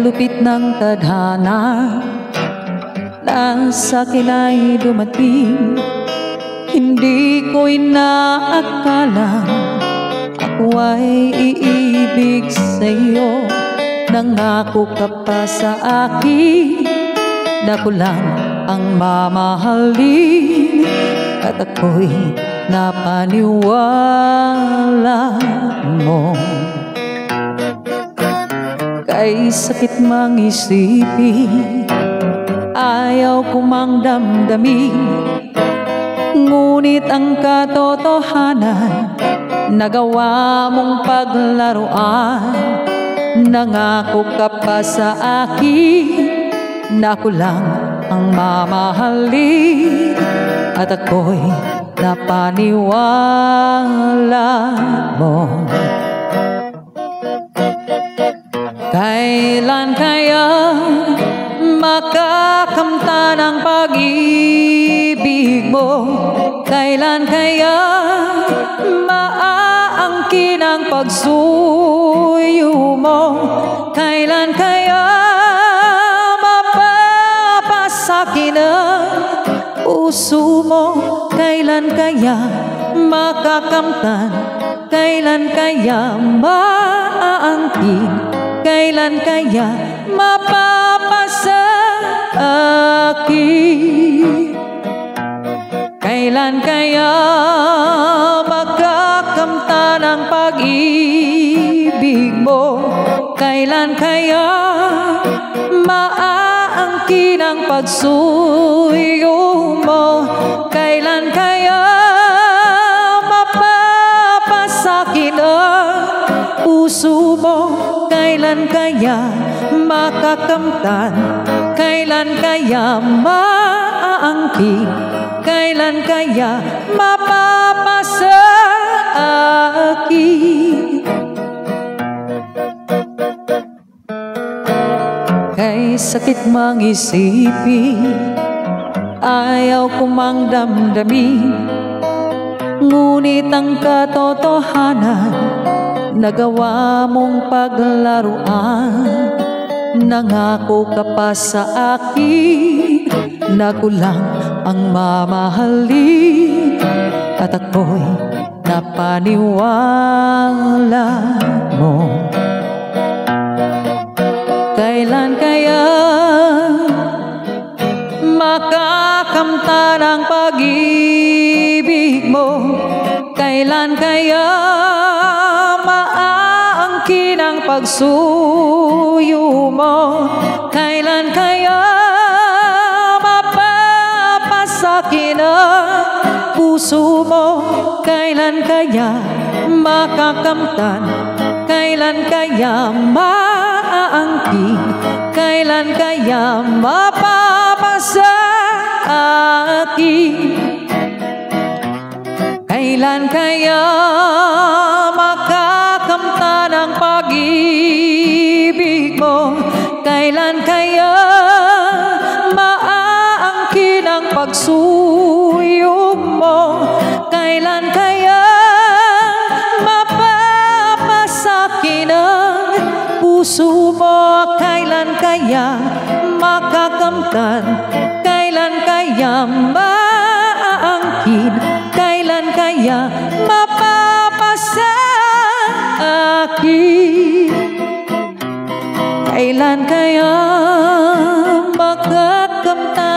lupit ng tadhana na sa'kin ay dumating. Hindi ko inaakalang ako ay iibig sa'yo. Nangako ka pa sa akin na ko lang ang mamahalin, at ako'y napaniwala mo. Kay sakit mang isipin, ayaw ko mang damdamin, ngunit ang katotohanan nagawa mong paglaruan. Nangako ka pa sa akin na ko lang ang mamahalin, at ako'y napaniwala mo. Kailan kaya makakamtan ang pag-ibig mo? Kailan kaya maaangkin ang pagsuyo mo? Kailan kaya mapapasakin ang puso mo? Kailan kaya makakamtan? Kailan kaya maaangkin? Kailan kaya mapapasakin? Kailan kaya makakamtan ang pag-ibig mo? Kailan kaya maaangkin ang pagsuyo mo? Kailan kaya mapapasakin ang puso mo? Kailan kaya makakamtan? Kailan kaya maaangkin? Kailan kaya mapapasakin? Kay sakit mang isipin, ayaw ko mang damdamin, ngunit ang katotohanan nagawa mong paglaruan. Nangako ka pa sa akin na ko lang ang mamahalin, at ako'y napaniwala mo. Kailan kaya makakamtan ang pag-ibig mo? Kailan kaya maaangkin ang pagsuyo mo? Kailan kaya mapapasakin ang puso mo? Kailan kaya makakamtan? Kailan kaya maaangkin? Kailan kaya mapapasakin? Kailan kaya makakamtan ang pag-ibig mo? Kailan kaya maaangkin ang pagsuyo mo? Kailan kaya mapapasakin ang puso mo? Kailan kaya makakamtan? Kailan kaya maaangkin? Kailan kaya mapapasakin? Kailan kaya makakamtan?